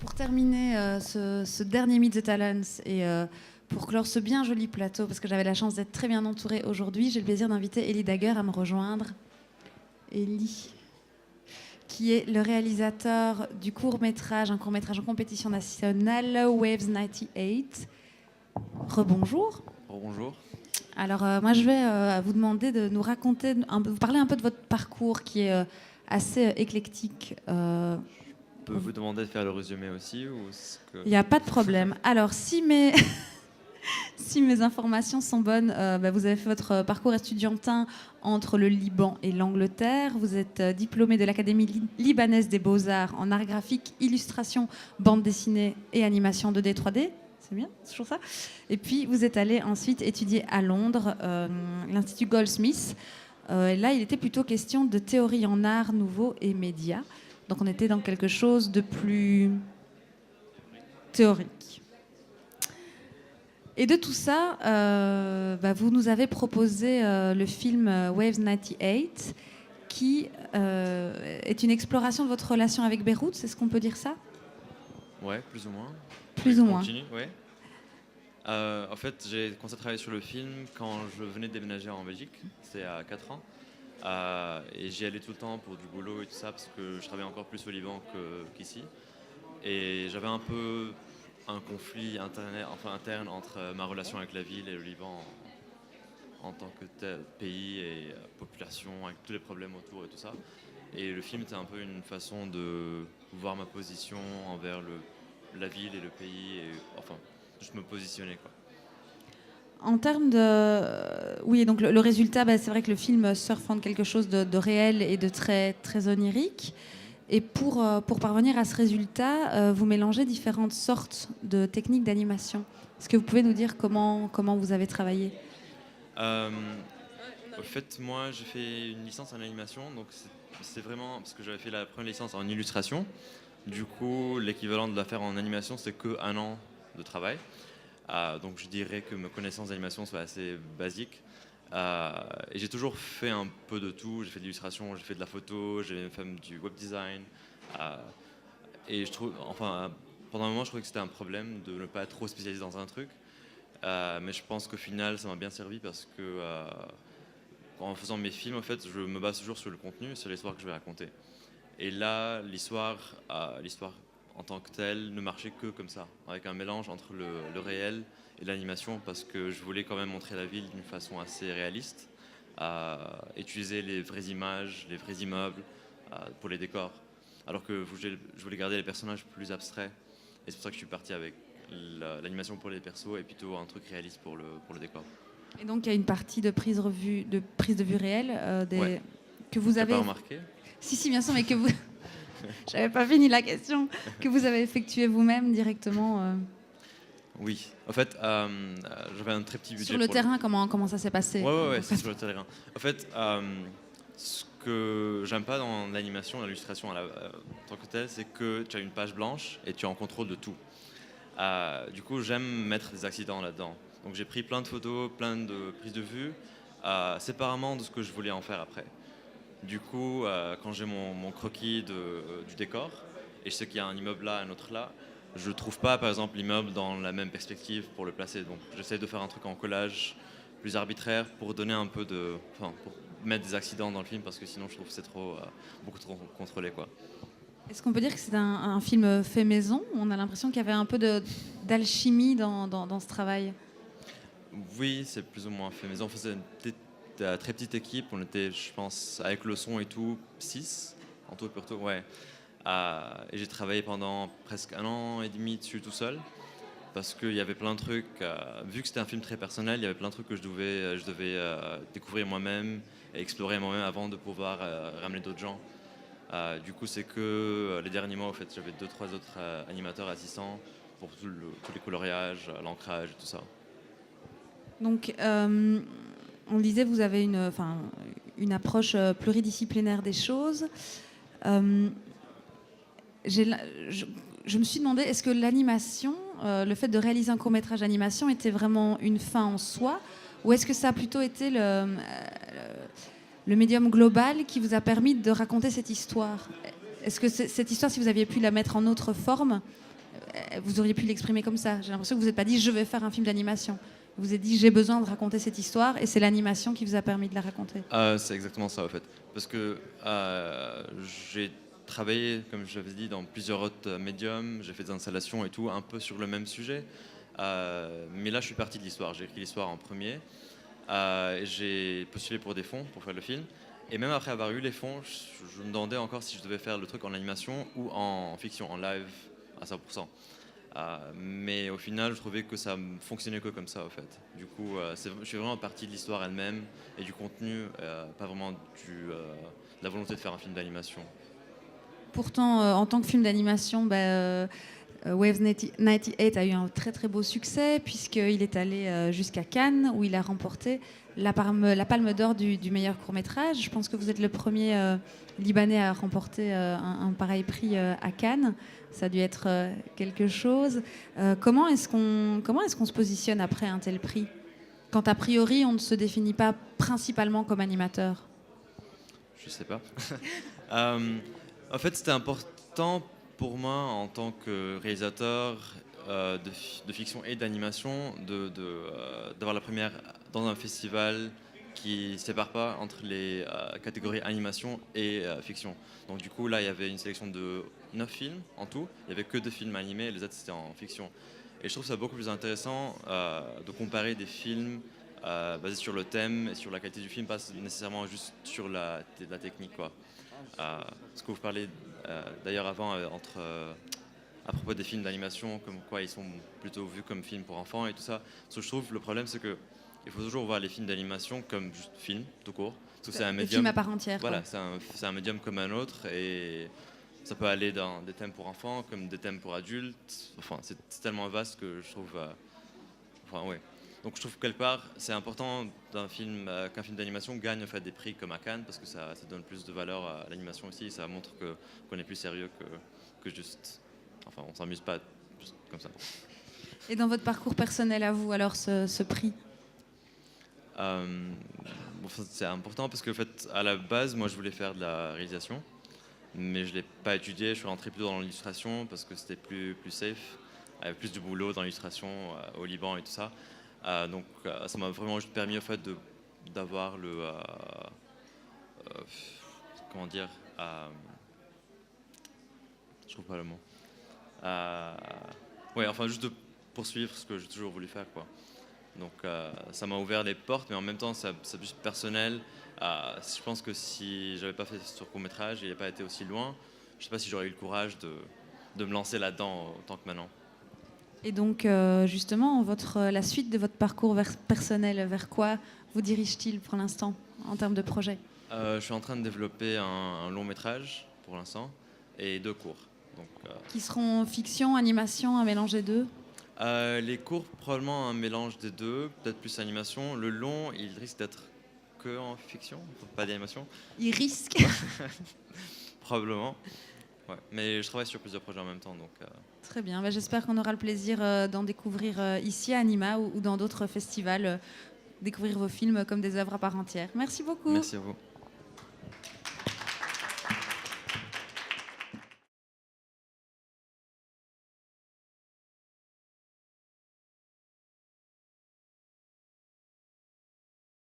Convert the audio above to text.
pour terminer ce dernier Meet the Talents et pour clore ce bien joli plateau, parce que j'avais la chance d'être très bien entourée aujourd'hui, j'ai le plaisir d'inviter Ellie Dagger à me rejoindre. Ellie, qui est le réalisateur du court-métrage, un court-métrage en compétition nationale, Waves 98. Rebonjour. Bonjour. Alors, moi, je vais vous demander de nous raconter, vous parler un peu de votre parcours qui est assez éclectique. Je peux vous demander de faire le résumé aussi ou Il n'y a pas de problème. Alors, si mes informations sont bonnes, vous avez fait votre parcours estudiantin entre le Liban et l'Angleterre. Vous êtes diplômé de l'Académie libanaise des beaux-arts en art graphique, illustration, bande dessinée et animation 2D, 3D. C'est bien, c'est toujours ça. Et puis, vous êtes allé ensuite étudier à Londres, l'Institut Goldsmith. Là, il était plutôt question de théorie en art nouveau et médias. Donc, on était dans quelque chose de plus théorique. Et de tout ça, vous nous avez proposé le film Waves 98, qui est une exploration de votre relation avec Beyrouth. C'est ce qu'on peut dire ça ? Ouais, plus ou moins. Plus ou moins. Continue, ouais. En fait, j'ai commencé à travailler sur le film quand je venais de déménager en Belgique. C'était à 4 ans. Et j'y allais tout le temps pour du boulot et tout ça, parce que je travaillais encore plus au Liban qu'ici. Et j'avais un peu un conflit interne entre ma relation avec la ville et le Liban en tant que tel pays et population, avec tous les problèmes autour et tout ça. Et le film était un peu une façon de voir ma position envers la ville et le pays, et enfin, juste me positionner, quoi. En termes de... Oui, donc le résultat, c'est vrai que le film surfe en quelque chose de réel et de très, très onirique. Et pour parvenir à ce résultat, vous mélangez différentes sortes de techniques d'animation. Est-ce que vous pouvez nous dire comment vous avez travaillé ? En fait, moi, j'ai fait une licence en animation, donc c'est vraiment parce que j'avais fait la première licence en illustration. Du coup, l'équivalent de la faire en animation, c'est qu'un an de travail. Donc, je dirais que mes connaissances d'animation sont assez basiques. Et j'ai toujours fait un peu de tout. J'ai fait de l'illustration, j'ai fait de la photo, j'ai fait du web design. Et je trouve, enfin, pendant un moment, je trouvais que c'était un problème de ne pas être trop spécialisé dans un truc. Mais je pense qu'au final, ça m'a bien servi parce que en faisant mes films, en fait, je me base toujours sur le contenu, sur l'histoire que je vais raconter. Et là, l'histoire en tant que telle ne marchait que comme ça, avec un mélange entre le réel et l'animation, parce que je voulais quand même montrer la ville d'une façon assez réaliste, utiliser les vraies images, les vrais immeubles pour les décors, alors que je voulais garder les personnages plus abstraits. Et c'est pour ça que je suis parti avec l'animation pour les persos et plutôt un truc réaliste pour le décor. Et donc, il y a une partie de prise de vue réelle Ouais. que vous avez... T'as pas remarqué ? Si, bien sûr, mais que vous... J'avais pas fini la question. Que vous avez effectué vous-même directement Oui. En fait, j'avais un très petit budget. Sur le terrain, comment ça s'est passé ? Ouais, c'est sur le terrain. En fait, ce que j'aime pas dans l'animation, dans l'illustration en tant que telle, c'est que tu as une page blanche et tu es en contrôle de tout. Du coup, j'aime mettre des accidents là-dedans. Donc j'ai pris plein de photos, plein de prises de vue, séparément de ce que je voulais en faire après. Du coup, quand j'ai mon croquis du décor, et je sais qu'il y a un immeuble là, un autre là, je ne trouve pas, par exemple, l'immeuble dans la même perspective pour le placer. Donc j'essaie de faire un truc en collage plus arbitraire pour donner un peu pour mettre des accidents dans le film, parce que sinon je trouve que c'est beaucoup trop contrôlé, quoi. Est-ce qu'on peut dire que c'est un film fait maison ? On a l'impression qu'il y avait un peu d'alchimie dans ce travail. Oui, c'est plus ou moins fait maison. On faisait une très petite équipe. On était, je pense, avec le son et tout, 6 en tout et pour tout, ouais. Et j'ai travaillé pendant presque 1 an et demi dessus tout seul, parce qu'il y avait plein de trucs. Vu que c'était un film très personnel, il y avait plein de trucs que je devais découvrir moi-même et explorer moi-même avant de pouvoir ramener d'autres gens. Du coup, c'est que les derniers mois, en fait, j'avais 2-3 autres animateurs assistants pour tous les coloriages, l'ancrage et tout ça. Donc, on le disait, vous avez une approche pluridisciplinaire des choses. Je me suis demandé, est-ce que l'animation, le fait de réaliser un court-métrage d'animation était vraiment une fin en soi, ou est-ce que ça a plutôt été le médium global qui vous a permis de raconter cette histoire ? Est-ce que cette histoire, si vous aviez pu la mettre en autre forme, Vous auriez pu l'exprimer comme ça. J'ai l'impression que vous n'êtes pas dit je vais faire un film d'animation. Vous vous êtes dit j'ai besoin de raconter cette histoire et c'est l'animation qui vous a permis de la raconter. C'est exactement ça, en fait. Parce que j'ai travaillé, comme je l'avais dit, dans plusieurs autres médiums. J'ai fait des installations et tout, un peu sur le même sujet. Mais là, je suis parti de l'histoire. J'ai écrit l'histoire en premier. J'ai postulé pour des fonds pour faire le film. Et même après avoir eu les fonds, je me demandais encore si je devais faire le truc en animation ou en fiction, en live à 100%. Mais au final, je trouvais que ça fonctionnait que comme ça, en fait. Du coup, je suis vraiment parti de l'histoire elle-même et du contenu, pas vraiment de la volonté de faire un film d'animation. Pourtant, en tant que film d'animation, Waves 98 a eu un très très beau succès puisqu'il est allé jusqu'à Cannes où il a remporté la palme d'or du meilleur court-métrage. Je pense que vous êtes le premier Libanais à remporter un pareil prix à Cannes. Ça a dû être quelque chose. Comment est-ce qu'on se positionne après un tel prix quand a priori on ne se définit pas principalement comme animateur? Je sais pas. En fait, c'était important pour moi en tant que réalisateur de fiction et d'animation d'avoir la première dans un festival qui ne sépare pas entre les catégories animation et fiction. Donc du coup, là, il y avait une sélection de 9 films en tout. Il n'y avait que 2 films animés et les autres, c'était en fiction. Et je trouve ça beaucoup plus intéressant de comparer des films basés sur le thème et sur la qualité du film, pas nécessairement juste sur la technique, quoi. Ce que vous parlez d'ailleurs avant à propos des films d'animation, comme quoi ils sont plutôt vus comme films pour enfants et tout ça. Ce que je trouve, le problème, c'est que il faut toujours voir les films d'animation comme juste films, tout court. Parce que c'est un médium. Film à part entière. Voilà, c'est un médium comme un autre et ça peut aller dans des thèmes pour enfants comme des thèmes pour adultes. Enfin, c'est tellement vaste que je trouve. Enfin, ouais. Donc je trouve que quelque part, c'est important qu'un film d'animation gagne en fait, des prix comme à Cannes parce que ça donne plus de valeur à l'animation aussi. Ça montre qu'on est plus sérieux que juste. Enfin, on s'amuse pas juste comme ça. Et dans votre parcours personnel à vous, alors ce prix c'est important parce que en fait, à la base, moi, je voulais faire de la réalisation, mais je l'ai pas étudié. Je suis rentré plutôt dans l'illustration parce que c'était plus safe, il y avait plus de boulot dans l'illustration au Liban et tout ça. Donc ça m'a vraiment juste permis en fait d'avoir comment dire, je trouve pas le mot. Ouais, enfin juste de poursuivre ce que j'ai toujours voulu faire, quoi. Donc ça m'a ouvert des portes, mais en même temps c'est plus personnel. Je pense que si j'avais pas fait ce court-métrage, il n'avait pas été aussi loin, je sais pas si j'aurais eu le courage de me lancer là-dedans autant que maintenant. Et donc, justement, la suite de votre parcours personnel, vers quoi vous dirige-t-il pour l'instant, en termes de projet? Je suis en train de développer un long métrage, pour l'instant, et 2 courts. Donc, Qui seront fiction, animation, un mélange des deux? les courts, probablement un mélange des deux, peut-être plus animation. Le long, il risque d'être que en fiction, pas d'animation. Il risque. Probablement. Ouais. Mais je travaille sur plusieurs projets en même temps, donc... Très bien, j'espère qu'on aura le plaisir d'en découvrir ici à Anima ou dans d'autres festivals, découvrir vos films comme des œuvres à part entière. Merci beaucoup. Merci à vous.